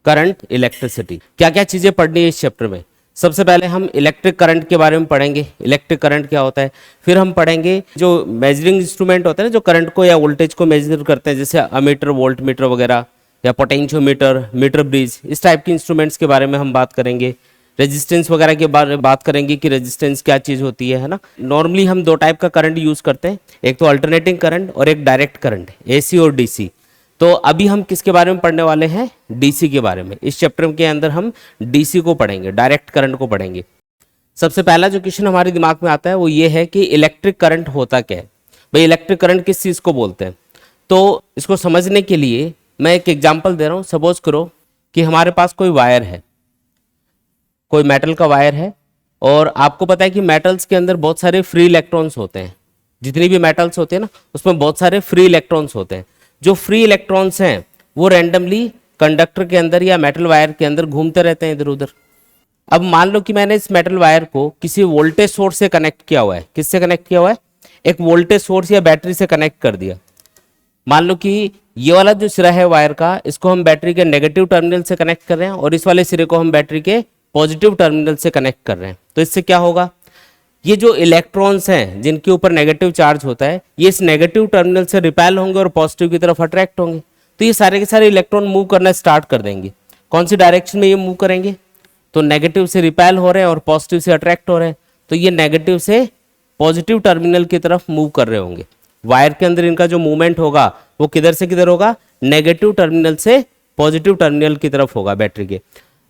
Current, electricity. क्या क्या चीजें पढ़नी है इस चैप्टर में? सबसे पहले हम इलेक्ट्रिक करंट के बारे में पढ़ेंगे, इलेक्ट्रिक करंट क्या होता है। फिर हम पढ़ेंगे जो मेजरिंग इंस्ट्रूमेंट होते हैं ना, जो करंट को या वोल्टेज को मेजर करते हैं, जैसे अमीटर, वोल्ट मीटर वगैरह, या पोटेंशियोमीटर, मीटर ब्रिज, इस टाइप के इंस्ट्रूमेंट्स के बारे में हम बात करेंगे। रेजिस्टेंस वगैरह के बारे में बात करेंगे कि रेजिस्टेंस क्या चीज़ होती है ना। नॉर्मली हम दो टाइप का करंट यूज़ करते हैं, एक तो अल्टरनेटिंग करंट और एक डायरेक्ट करंट, एसी और डीसी। तो अभी हम किसके बारे में पढ़ने वाले हैं? डीसी के बारे में। इस चैप्टर के अंदर हम डीसी को पढ़ेंगे, डायरेक्ट करंट को पढ़ेंगे। सबसे पहला जो क्वेश्चन हमारे दिमाग में आता है वो ये है कि इलेक्ट्रिक करंट होता क्या है। भाई इलेक्ट्रिक करंट किस चीज़ को बोलते हैं? तो इसको समझने के लिए मैं एक एग्जांपल दे रहा हूँ। सपोज करो कि हमारे पास कोई वायर है, कोई मेटल का वायर है, और आपको पता है कि मेटल्स के अंदर बहुत सारे फ्री इलेक्ट्रॉन्स होते हैं। जितनी भी मेटल्स होते हैं ना, उसमें बहुत सारे फ्री इलेक्ट्रॉन्स होते हैं। जो फ्री इलेक्ट्रॉन्स हैं वो रैंडमली कंडक्टर के अंदर या मेटल वायर के अंदर घूमते रहते हैं इधर उधर। अब मान लो कि मैंने इस मेटल वायर को किसी वोल्टेज सोर्स से कनेक्ट किया हुआ है। किससे कनेक्ट किया हुआ है? एक वोल्टेज सोर्स या बैटरी से कनेक्ट कर दिया। मान लो कि ये वाला जो सिरा है वायर का, इसको हम बैटरी के नेगेटिव टर्मिनल से कनेक्ट कर रहे हैं और इस वाले सिरे को हम बैटरी के पॉजिटिव टर्मिनल से कनेक्ट कर रहे हैं। तो इससे क्या होगा? ये जो इलेक्ट्रॉन्स हैं जिनके ऊपर नेगेटिव चार्ज होता है, ये इस नेगेटिव टर्मिनल से रिपेल होंगे और पॉजिटिव की तरफ अट्रैक्ट होंगे। तो ये सारे के सारे इलेक्ट्रॉन मूव करना स्टार्ट कर देंगे। कौन सी डायरेक्शन में ये मूव करेंगे? तो नेगेटिव से रिपेल हो रहे हैं और पॉजिटिव से अट्रैक्ट हो रहे हैं। तो ये नेगेटिव से पॉजिटिव टर्मिनल की तरफ मूव कर रहे होंगे। वायर के अंदर इनका जो मूवमेंट होगा वो किधर से किधर होगा? नेगेटिव टर्मिनल से पॉजिटिव टर्मिनल की तरफ होगा बैटरी के।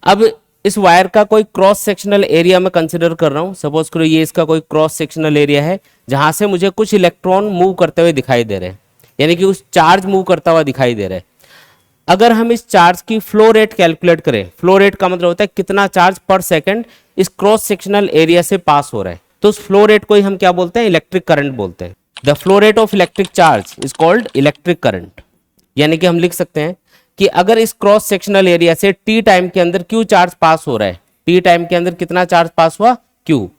अब इस वायर का कोई क्रॉस सेक्शनल एरिया में कंसिडर कर रहा हूं। सपोज करो ये इसका कोई क्रॉस सेक्शनल एरिया है जहां से मुझे कुछ इलेक्ट्रॉन मूव करते हुए दिखाई दे रहे हैं, यानी कि उस चार्ज मूव करता हुआ दिखाई दे रहा है। अगर हम इस चार्ज की फ्लो रेट कैलकुलेट करें, फ्लो रेट का मतलब होता है कितना चार्ज पर सेकंड इस क्रॉस सेक्शनल एरिया से पास हो रहा है, तो उस फ्लो रेट को ही हम क्या बोलते हैं? इलेक्ट्रिक करंट बोलते हैं। The flow rate of electric charge is called electric current. यानी कि हम लिख सकते हैं कि अगर इस क्रॉस सेक्शनल एरिया से टी टाइम के अंदर क्यू चार्ज पास हो रहा है, टी टाइम के अंदर कितना चार्ज पास हुआ? क्यू।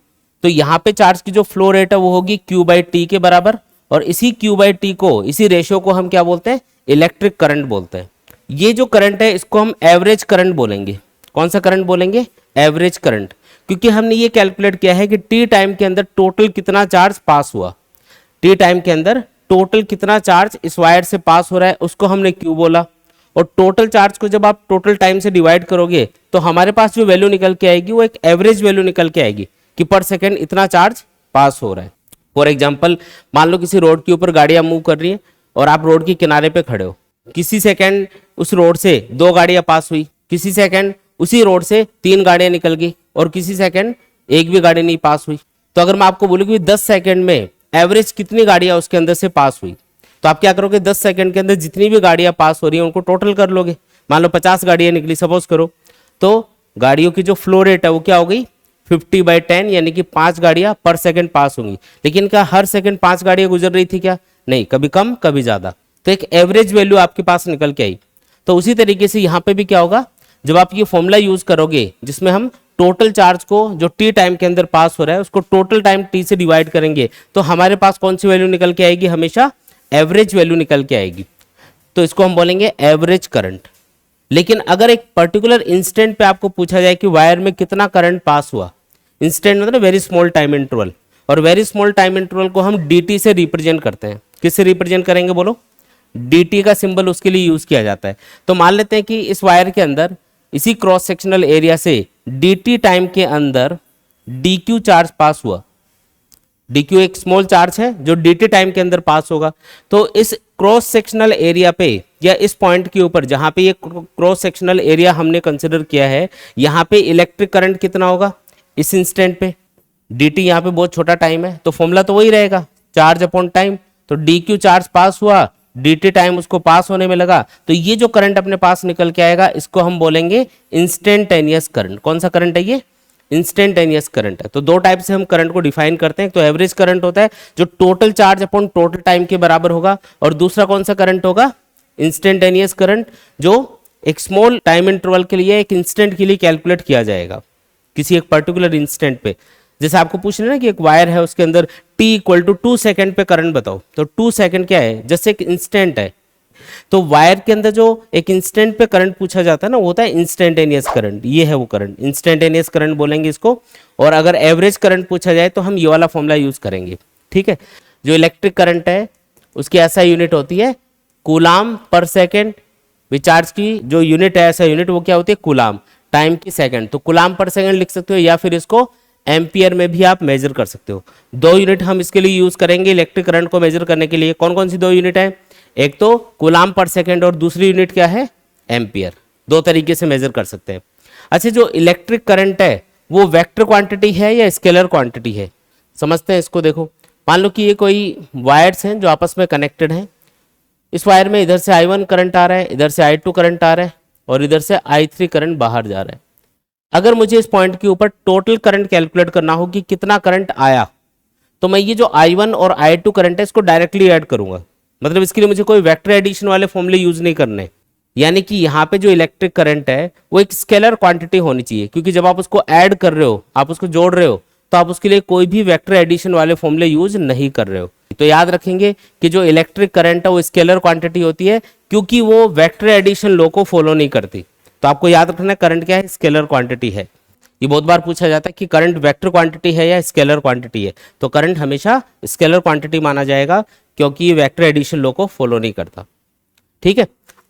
तो यहाँ पे चार्ज की जो फ्लो रेट है वो होगी क्यू बाई टी के बराबर, और इसी क्यू बाई टी को, इसी रेशियो को हम क्या बोलते हैं? इलेक्ट्रिक करंट बोलते हैं। ये जो करंट है इसको हम एवरेज करंट बोलेंगे। कौन सा करंट बोलेंगे? Average current. क्योंकि हमने ये कैलकुलेट किया है कि टी टाइम के अंदर टोटल कितना चार्ज पास हुआ, टी टाइम के अंदर टोटल कितना चार्ज इस वायर से पास हो रहा है, उसको हमने क्यू बोला। और टोटल चार्ज को जब आप टोटल टाइम से डिवाइड करोगे तो हमारे पास जो वैल्यू निकल के आएगी वो एक एवरेज वैल्यू निकल के आएगी कि पर सेकंड इतना चार्ज पास हो रहा है। फॉर एग्जांपल, मान लो किसी रोड के ऊपर गाड़ियां मूव कर रही हैं और आप रोड के किनारे पे खड़े हो। किसी सेकंड उस रोड से 2 गाड़ियां पास हुई, किसी सेकंड उसी रोड से 3 गाड़ियां निकल गई, और किसी सेकंड एक भी गाड़ी नहीं पास हुई। तो अगर मैं आपको बोलूँ कि 10 सेकंड में एवरेज कितनी गाड़ियां उसके अंदर से पास हुई, तो आप क्या करोगे? 10 सेकंड के अंदर जितनी भी गाड़ियां पास हो रही हैं उनको टोटल कर लोगे। मान लो 50 गाड़ियां निकली सपोज करो, तो गाड़ियों की जो फ्लो रेट है वो क्या हो गई? 50/10, यानी कि 5 गाड़ियां पर सेकंड पास होंगी। लेकिन क्या हर सेकंड 5 गाड़ियां गुजर रही थी क्या? नहीं, कभी कम कभी ज्यादा। तो एक एवरेज वैल्यू आपके पास निकल के आई। तो उसी तरीके से यहाँ पे भी क्या होगा? जब आप ये फॉर्मूला यूज करोगे जिसमें हम टोटल चार्ज को जो टी टाइम के अंदर पास हो रहा है उसको टोटल टाइम टी से डिवाइड करेंगे, तो हमारे पास कौन सी वैल्यू निकल के आएगी? हमेशा एवरेज वैल्यू निकल के आएगी। तो इसको हम बोलेंगे एवरेज करंट। लेकिन अगर एक पर्टिकुलर इंस्टेंट पे आपको पूछा जाए कि वायर में कितना करंट पास हुआ, इंस्टेंट मतलब वेरी स्मॉल टाइम इंटरवल, और वेरी स्मॉल टाइम इंटरवल को हम dt से रिप्रेजेंट करते हैं। किससे रिप्रेजेंट करेंगे बोलो? dt का सिंबल उसके लिए यूज किया जाता है। तो मान लेते हैं कि इस वायर के अंदर इसी क्रॉस सेक्शनल एरिया से dt टाइम के अंदर dq चार्ज पास हुआ। dq एक स्मॉल चार्ज है जो dt टाइम के अंदर पास होगा। तो इस क्रॉस सेक्शनल एरिया पे या इस पॉइंट के ऊपर जहां पे ये क्रॉस सेक्शनल एरिया हमने कंसिडर किया है, यहां पे इलेक्ट्रिक करंट कितना होगा इस इंस्टेंट पे? dt यहाँ पे बहुत छोटा टाइम है तो फॉर्मूला तो वही रहेगा, चार्ज अपॉन टाइम। तो dq चार्ज पास हुआ, dt टाइम उसको पास होने में लगा, तो ये जो करंट अपने पास निकल के आएगा इसको हम बोलेंगे इंस्टेंटेनियस करंट। कौन सा करंट है ये? इंस्टेंटेनियस करंट है। तो दो टाइप से हम करंट को डिफाइन करते हैं। तो एवरेज करंट होता है जो total charge upon total time के बराबर होगा, और दूसरा कौन सा करंट होगा? इंस्टेंटेनियस करंट, जो एक स्मॉल टाइम इंटरवल के लिए, एक इंस्टेंट के लिए कैलकुलेट किया जाएगा किसी एक पर्टिकुलर इंस्टेंट पे। जैसे आपको पूछ रहे ना कि एक वायर है उसके अंदर t = 2 सेकंड पे करंट बताओ, तो 2 सेकंड क्या है? जस्ट एक इंस्टेंट है। तो वायर के अंदर जो एक इंस्टेंट पे करंट पूछा जाता है ना, वो होता है इंस्टेंटेनियस करंट। ये है वो करंट, इंस्टेंटेनियस करंट बोलेंगे इसको। और अगर एवरेज करंट पूछा जाए तो हम ये वाला फॉर्मूला यूज करेंगे, ठीक है। जो इलेक्ट्रिक करंट है उसकी ऐसा यूनिट होती है कूलाम पर सेकेंड। विचार्ज की जो यूनिट है, ऐसा यूनिट, वो क्या होती है कूलाम, टाइम की सेकंड। तो कूलाम पर सेकंड लिख सकते हो, या फिर इसको एम्पियर में भी आप मेजर कर सकते हो। दो यूनिट हम इसके लिए यूज करेंगे इलेक्ट्रिक करंट को मेजर करने के लिए। कौन कौन सी दो यूनिट है? एक तो कूलाम पर सेकंड और दूसरी यूनिट क्या है? एम्पियर। दो तरीके से मेजर कर सकते हैं। अच्छा, जो इलेक्ट्रिक करंट है वो वेक्टर क्वांटिटी है या स्केलर क्वांटिटी है? समझते हैं इसको। देखो, मान लो कि ये कोई वायर्स हैं जो आपस में कनेक्टेड हैं। इस वायर में इधर से I1 करंट आ रहा है, इधर से I2 करंट आ रहा है, और इधर से I3 करंट बाहर जा रहा है। अगर मुझे इस पॉइंट के ऊपर टोटल करंट कैलकुलेट करना हो कि कितना करंट आया, तो मैं ये जो I1 और I2 करंट है इसको डायरेक्टली ऐड करूंगा। मतलब इसके लिए मुझे कोई वेक्टर एडिशन वाले फॉर्मूले यूज नहीं करने। यानी कि यहाँ पे जो इलेक्ट्रिक करंट है वो एक स्केलर क्वांटिटी होनी चाहिए, क्योंकि जब आप उसको ऐड कर रहे हो, आप उसको जोड़ रहे हो, तो आप उसके लिए कोई भी वेक्टर एडिशन वाले फॉर्मूले यूज नहीं कर रहे हो। तो याद रखेंगे कि जो इलेक्ट्रिक करंट है वो स्केलर क्वांटिटी होती है, क्योंकि वो वेक्टर एडिशन लॉ को फॉलो नहीं करती। तो आपको याद रखना है करंट क्या है? स्केलर क्वांटिटी है। ये बहुत बार पूछा जाता है कि करंट वेक्टर क्वांटिटी है या स्केलर क्वांटिटी है। तो करंट हमेशा स्केलर क्वांटिटी माना जाएगा, क्योंकि ये वेक्टर एडिशन लॉ को फॉलो नहीं करता, ठीक है।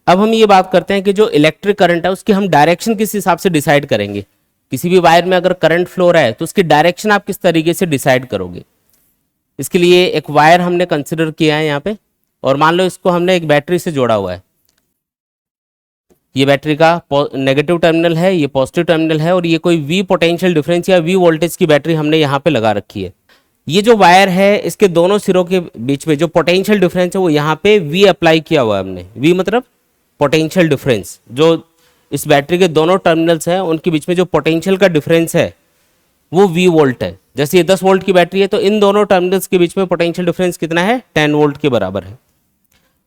अब हम ये बात करते हैं कि जो इलेक्ट्रिक करंट है उसकी हम डायरेक्शन किस हिसाब से डिसाइड करेंगे। किसी भी वायर में अगर करंट फ्लो रहा है तो उसकी डायरेक्शन आप किस तरीके से डिसाइड करोगे। इसके लिए एक वायर हमने कंसिडर किया है यहाँ पे, और मान लो इसको हमने एक बैटरी से जोड़ा हुआ है। ये बैटरी का नेगेटिव टर्मिनल है, ये पॉजिटिव टर्मिनल है, और ये कोई V पोटेंशियल डिफरेंस या V वोल्टेज की बैटरी हमने यहाँ पे लगा रखी है। ये जो वायर है इसके दोनों सिरों के बीच में जो पोटेंशियल डिफरेंस है वो यहाँ पे V अप्लाई किया हुआ है हमने। V मतलब पोटेंशियल डिफरेंस। जो इस बैटरी के दोनों टर्मिनल्स हैं उनके बीच में जो पोटेंशियल का डिफरेंस है वो V वोल्ट है। जैसे ये 10 वोल्ट की बैटरी है तो इन दोनों टर्मिनल्स के बीच में पोटेंशियल डिफरेंस कितना है? 10 वोल्ट के बराबर है।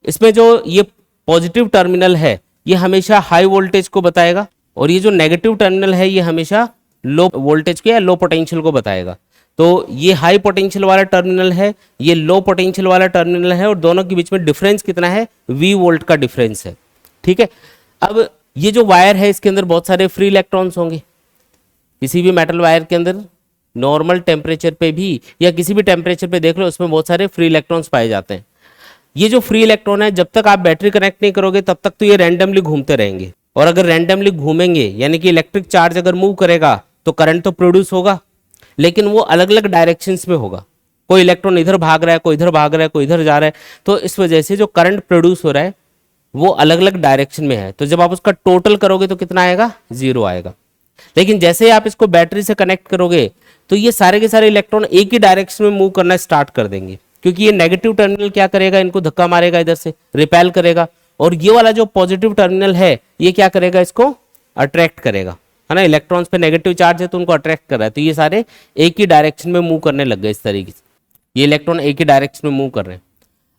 इसमें जो ये पॉजिटिव टर्मिनल है ये हमेशा हाई वोल्टेज को बताएगा, और ये जो नेगेटिव टर्मिनल है ये हमेशा लो वोल्टेज को या लो पोटेंशियल को बताएगा। तो ये हाई पोटेंशियल वाला टर्मिनल है, ये लो पोटेंशियल वाला टर्मिनल है, और दोनों के बीच में डिफरेंस कितना है? V वोल्ट का डिफरेंस है, ठीक है। अब ये जो वायर है इसके अंदर बहुत सारे फ्री इलेक्ट्रॉन्स होंगे। किसी भी मेटल वायर के अंदर नॉर्मल टेम्परेचर पे भी या किसी भी टेम्परेचर पे देख लो, उसमें बहुत सारे फ्री इलेक्ट्रॉन्स पाए जाते हैं। ये जो फ्री इलेक्ट्रॉन है जब तक आप बैटरी कनेक्ट नहीं करोगे तब तक तो ये रैंडमली घूमते रहेंगे, और अगर रैंडमली घूमेंगे यानी कि इलेक्ट्रिक चार्ज अगर मूव करेगा तो करंट तो प्रोड्यूस होगा, लेकिन वो अलग अलग डायरेक्शंस में होगा। कोई इलेक्ट्रॉन इधर भाग रहा है, कोई इधर भाग रहा है, कोई इधर जा रहा है, तो इस वजह से जो करंट प्रोड्यूस हो रहा है वो अलग अलग डायरेक्शन में है। तो जब आप उसका टोटल करोगे तो कितना आएगा? 0 आएगा। लेकिन जैसे ही आप इसको बैटरी से कनेक्ट करोगे तो ये सारे के सारे इलेक्ट्रॉन एक ही डायरेक्शन में मूव करना स्टार्ट कर देंगे, क्योंकि ये नेगेटिव टर्मिनल क्या करेगा? इनको धक्का मारेगा, इधर से रिपेल करेगा, और ये वाला जो पॉजिटिव टर्मिनल है ये क्या करेगा? इसको अट्रैक्ट करेगा, है ना। इलेक्ट्रॉन्स पे नेगेटिव चार्ज है तो उनको अट्रैक्ट कर रहा है, तो ये सारे एक ही डायरेक्शन में मूव करने लग गए। इस तरीके से ये इलेक्ट्रॉन एक ही डायरेक्शन में मूव कर रहे हैं।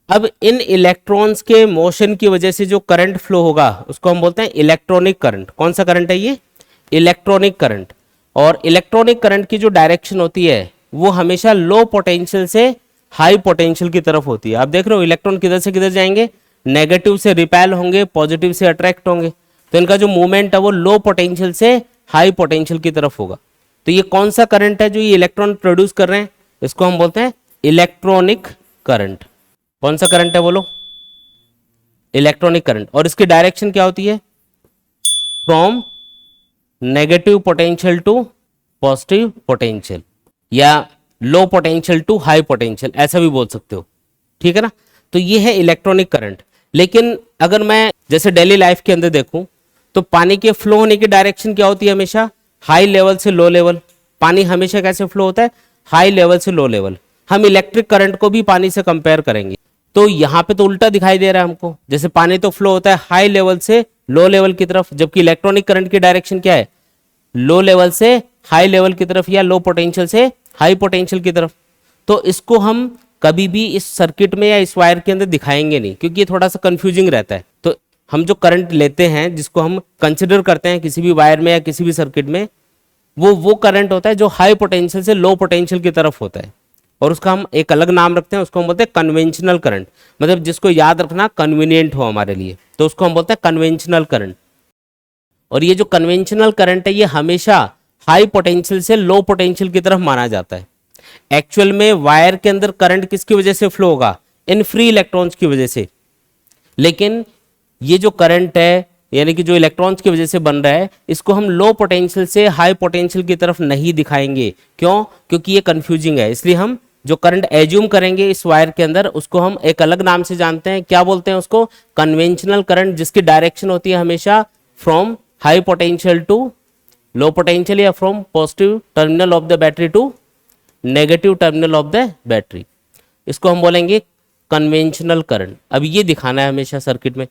अब इन इलेक्ट्रॉन्स के मोशन की वजह से जो करंट फ्लो होगा उसको हम बोलते हैं इलेक्ट्रॉनिक करंट। कौन सा करंट है ये? Electronic current. और इलेक्ट्रॉनिक करंट की जो डायरेक्शन होती है वो हमेशा लो पोटेंशियल से हाई पोटेंशियल की तरफ होती है। आप देख रहे हो इलेक्ट्रॉन किधर से किधर जाएंगे? नेगेटिव से रिपेल होंगे, पॉजिटिव से अट्रैक्ट होंगे, तो इनका जो मूवमेंट है वो लो पोटेंशियल से हाई पोटेंशियल की तरफ होगा। तो ये कौन सा करंट है जो ये इलेक्ट्रॉन प्रोड्यूस कर रहे हैं? इसको हम बोलते हैं इलेक्ट्रॉनिक करंट। कौन सा करंट है बोलो? Electronic current. और इसकी डायरेक्शन क्या होती है? From negative potential to positive potential, या low potential to high potential, ऐसा भी बोल सकते हो, ठीक है ना। तो ये है इलेक्ट्रॉनिक करंट। लेकिन अगर मैं जैसे डेली लाइफ के अंदर देखूं तो पानी के फ्लो होने की डायरेक्शन क्या होती है? हमेशा हाई लेवल से लो लेवल। पानी हमेशा कैसे फ्लो होता है? हाई लेवल से लो लेवल। हम इलेक्ट्रिक करंट को भी पानी से कंपेयर करेंगे तो यहाँ पे तो उल्टा दिखाई दे रहा है हमको। जैसे पानी तो फ्लो होता है हाई लेवल से लो लेवल की तरफ, जबकि इलेक्ट्रॉनिक करंट की डायरेक्शन क्या है? लो लेवल से हाई लेवल की तरफ, या लो पोटेंशियल से हाई पोटेंशियल की तरफ। तो इसको हम कभी भी इस सर्किट में या इस वायर के अंदर दिखाएंगे नहीं, क्योंकि ये थोड़ा सा कंफ्यूजिंग रहता है। तो हम जो करंट लेते हैं, जिसको हम कंसिडर करते हैं किसी भी वायर में या किसी भी सर्किट में, वो करंट होता है जो हाई पोटेंशियल से लो पोटेंशियल की तरफ होता है, और उसका हम एक अलग नाम रखते हैं, उसको हम बोलते हैं कन्वेंशनल करंट, मतलब जिसको याद रखना कन्वीनियंट हो हमारे लिए, तो उसको हम बोलते हैं कन्वेंशनल करंट। और ये जो कन्वेंशनल करंट है ये हमेशा हाई पोटेंशियल से लो पोटेंशियल की तरफ माना जाता है। एक्चुअल में वायर के अंदर करंट किसकी वजह से फ्लो होगा, इन फ्री इलेक्ट्रॉन्स की वजह से, लेकिन ये जो करंट है यानी कि जो इलेक्ट्रॉन्स की वजह से बन रहा है, इसको हम लो पोटेंशियल से हाई पोटेंशियल की तरफ नहीं दिखाएंगे। क्यों? क्योंकि ये कंफ्यूजिंग है, इसलिए हम जो करंट एज्यूम करेंगे इस वायर के अंदर उसको हम एक अलग नाम से जानते हैं। क्या बोलते हैं उसको? कन्वेंशनल करंट, जिसकी डायरेक्शन होती है हमेशा from high potential to low potential या from positive terminal of the battery to negative terminal of the battery, इसको हम बोलेंगे कन्वेंशनल करंट। अब ये दिखाना है हमेशा सर्किट में,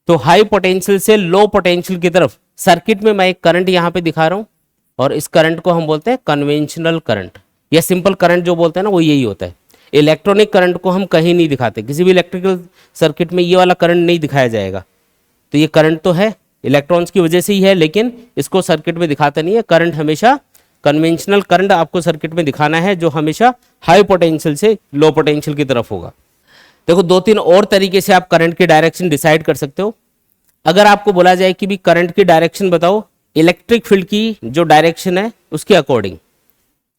तो हाई पोटेंशियल से लो पोटेंशियल की तरफ सर्किट में मैं एक करंट यहां पे दिखा रहा हूं और इस करंट को हम बोलते हैं कन्वेंशनल करंट, या सिंपल करंट जो बोलते हैं ना वो यही होता है। इलेक्ट्रॉनिक करंट को हम कहीं नहीं दिखाते, किसी भी इलेक्ट्रिकल सर्किट में ये वाला करंट नहीं दिखाया जाएगा। तो ये करंट तो है, इलेक्ट्रॉन्स की वजह से ही है, लेकिन इसको सर्किट में दिखाते नहीं है। करंट हमेशा कन्वेंशनल करंट आपको सर्किट में दिखाना है जो हमेशा हाई पोटेंशियल से लो पोटेंशियल की तरफ होगा। देखो दो तीन और तरीके से आप करंट की डायरेक्शन डिसाइड कर सकते हो। अगर आपको बोला जाए कि भी करंट की डायरेक्शन बताओ इलेक्ट्रिक फील्ड की जो डायरेक्शन है उसके अकॉर्डिंग,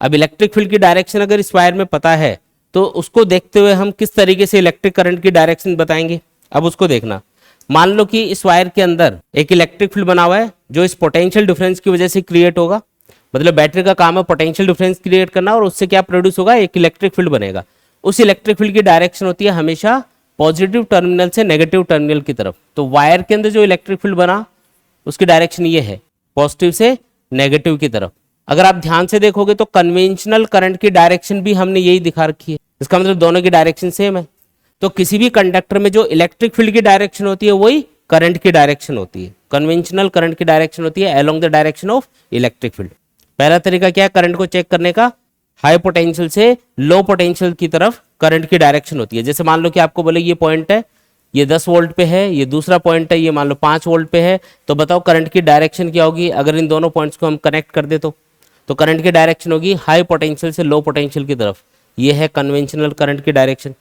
अब इलेक्ट्रिक फील्ड की डायरेक्शन अगर इस वायर में पता है तो उसको देखते हुए हम किस तरीके से इलेक्ट्रिक करंट की डायरेक्शन बताएंगे। अब उसको देखना, मान लो कि इस वायर के अंदर एक इलेक्ट्रिक फील्ड बना हुआ है जो इस पोटेंशियल डिफरेंस की वजह से क्रिएट होगा, मतलब बैटरी का काम है पोटेंशियल डिफरेंस क्रिएट करना, और उससे क्या प्रोड्यूस होगा, एक इलेक्ट्रिक फील्ड बनेगा। उस इलेक्ट्रिक फील्ड की डायरेक्शन होती है हमेशा पॉजिटिव टर्मिनल से नेगेटिव टर्मिनल की तरफ। तो वायर के अंदर जो इलेक्ट्रिक फील्ड बना उसकी डायरेक्शन ये है, पॉजिटिव से नेगेटिव की तरफ। अगर आप ध्यान से देखोगे तो कन्वेंशनल करंट की डायरेक्शन भी हमने यही दिखा रखी है, इसका मतलब दोनों की डायरेक्शन सेम है। तो किसी भी कंडक्टर में जो इलेक्ट्रिक फील्ड की डायरेक्शन होती है वही करंट की डायरेक्शन होती है। कन्वेंशनल करंट की डायरेक्शन होती है along the direction of electric field. पहला तरीका क्या है करंट को चेक करने का, हाई पोटेंशियल से लो पोटेंशियल की तरफ करंट की डायरेक्शन होती है। जैसे मान लो कि आपको बोले ये पॉइंट है, ये 10 वोल्ट पे है, ये दूसरा पॉइंट है, ये मान लो 5 वोल्ट पे है, तो बताओ करंट की डायरेक्शन क्या होगी अगर इन दोनों पॉइंट्स को हम कनेक्ट कर दे तो करंट की डायरेक्शन होगी हाई पोटेंशियल से लो पोटेंशियल की तरफ। ये है कन्वेंशनल करंट की डायरेक्शन।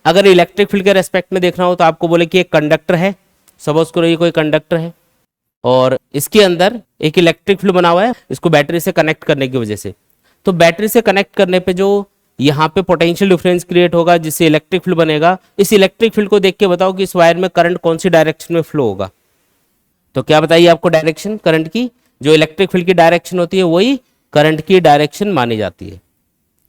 अगर इलेक्ट्रिक फील्ड के रेस्पेक्ट में देखना हो तो आपको बोले कि एक कंडक्टर है, सपोज करो ये कोई कंडक्टर है और इसके अंदर एक इलेक्ट्रिक फील्ड बना हुआ है इसको बैटरी से कनेक्ट करने की वजह से। तो बैटरी से कनेक्ट करने पे जो यहाँ पे पोटेंशियल डिफरेंस क्रिएट होगा जिससे इलेक्ट्रिक फील्ड बनेगा, इस इलेक्ट्रिक फील्ड को देख के बताओ कि इस वायर में करंट कौन सी डायरेक्शन में फ्लो होगा। तो क्या बताइए आपको डायरेक्शन करंट की, जो इलेक्ट्रिक फील्ड की डायरेक्शन होती है वही करंट की डायरेक्शन मानी जाती है।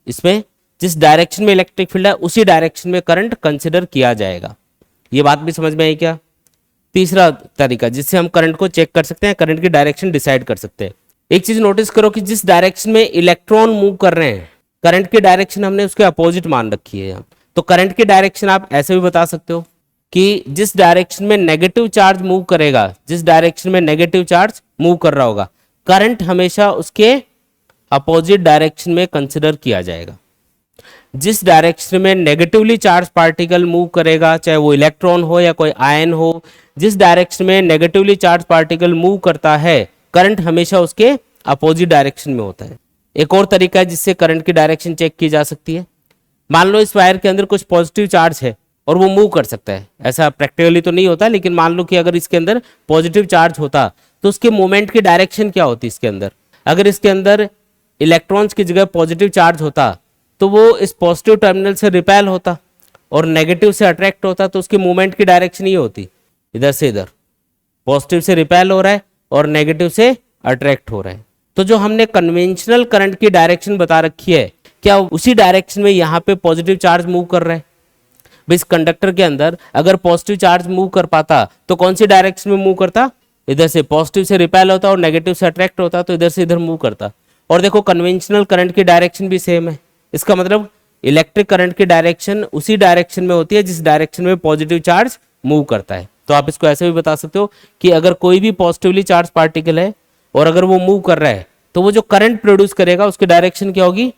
इसमें जिस डायरेक्शन में इलेक्ट्रिक फील्ड है उसी डायरेक्शन में करंट कंसिडर किया जाएगा। ये बात भी समझ में आई क्या? तीसरा तरीका जिससे हम करंट को चेक कर सकते हैं, करंट की डायरेक्शन डिसाइड कर सकते हैं। एक चीज नोटिस करो कि जिस डायरेक्शन में इलेक्ट्रॉन मूव कर रहे हैं करंट की डायरेक्शन हमने उसके अपोजिट मान रखी है। तो करंट की डायरेक्शन आप ऐसे भी बता सकते हो कि जिस डायरेक्शन में नेगेटिव चार्ज मूव करेगा, जिस डायरेक्शन में नेगेटिव चार्ज मूव कर रहा होगा, करंट हमेशा उसके अपोजिट डायरेक्शन में कंसिडर किया जाएगा। जिस डायरेक्शन में नेगेटिवली चार्ज पार्टिकल मूव करेगा, चाहे वो इलेक्ट्रॉन हो या कोई आयन हो, जिस डायरेक्शन में नेगेटिवली चार्ज पार्टिकल मूव करता है करंट हमेशा उसके अपोजिट डायरेक्शन में होता है। एक और तरीका है जिससे करंट की डायरेक्शन चेक की जा सकती है। मान लो इस वायर के अंदर कुछ पॉजिटिव चार्ज है और वो मूव कर सकता है, ऐसा प्रैक्टिकली तो नहीं होता, लेकिन मान लो कि अगर इसके अंदर पॉजिटिव चार्ज होता तो उसके मूवमेंट की डायरेक्शन क्या होती इसके अंदर। अगर इसके अंदर इलेक्ट्रॉन्स की जगह पॉजिटिव चार्ज होता तो वो इस पॉजिटिव टर्मिनल से रिपेल होता और नेगेटिव से अट्रैक्ट होता, तो उसकी मूवमेंट की डायरेक्शन ये होती इधर से इधर, पॉजिटिव से रिपेल हो रहा है और नेगेटिव से अट्रैक्ट हो रहा है। तो जो हमने कन्वेंशनल करंट की डायरेक्शन बता रखी है, क्या उसी डायरेक्शन में यहाँ पे पॉजिटिव चार्ज मूव कर रहा है? इस कंडक्टर के अंदर अगर पॉजिटिव चार्ज मूव कर पाता तो कौन सी डायरेक्शन में मूव करता? इधर से पॉजिटिव से रिपेल होता और नेगेटिव से अट्रैक्ट होता, तो इधर से इधर मूव करता। और देखो कन्वेंशनल करंट की डायरेक्शन भी सेम है, इसका मतलब इलेक्ट्रिक करंट की डायरेक्शन उसी डायरेक्शन में होती है जिस डायरेक्शन में पॉजिटिव चार्ज मूव करता है। तो आप इसको ऐसे भी बता सकते हो कि अगर कोई भी पॉजिटिवली चार्ज पार्टिकल है और अगर वो मूव कर रहा है तो वो जो करंट प्रोड्यूस करेगा उसकी डायरेक्शन क्या होगी?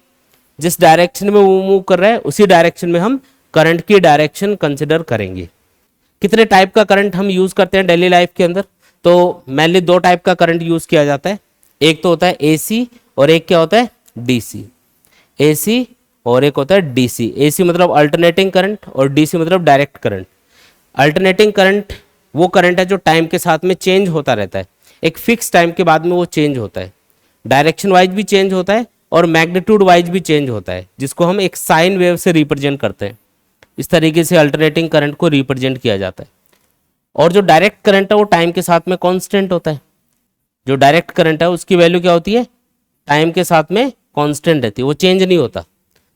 जिस डायरेक्शन में वो मूव कर रहा है उसी डायरेक्शन में हम करंट की डायरेक्शन कंसिडर करेंगे। कितने टाइप का करंट हम यूज करते हैं डेली लाइफ के अंदर? तो मेनली दो टाइप का करंट यूज किया जाता है, एक तो होता है एसी और एक क्या होता है डीसी। एसी और एक होता है डीसी। एसी मतलब अल्टरनेटिंग करंट और डीसी मतलब डायरेक्ट करंट। अल्टरनेटिंग करंट वो करंट है जो टाइम के साथ में चेंज होता रहता है, एक फिक्स टाइम के बाद में वो चेंज होता है, डायरेक्शन वाइज भी चेंज होता है और मैग्नीट्यूड वाइज भी चेंज होता है, जिसको हम एक साइन वेव से रिप्रेजेंट करते हैं। इस तरीके से अल्टरनेटिंग करंट को रिप्रेजेंट किया जाता है। और जो डायरेक्ट करंट है वो टाइम के साथ में कांस्टेंट होता है। जो डायरेक्ट करंट है उसकी वैल्यू क्या होती है, टाइम के साथ में कांस्टेंट रहती है, वो चेंज नहीं होता।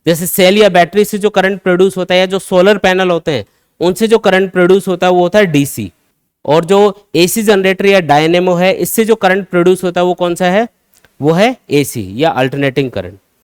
जैसे सेल या बैटरी से जो करंट प्रोड्यूस होता है या जो सोलर पैनल होते हैं उनसे जो करंट प्रोड्यूस होता है वो होता है डीसी। और जो एसी जनरेटर या डायनेमो है इससे जो करंट प्रोड्यूस होता है वो कौन सा है, वो है एसी या अल्टरनेटिंग करंट।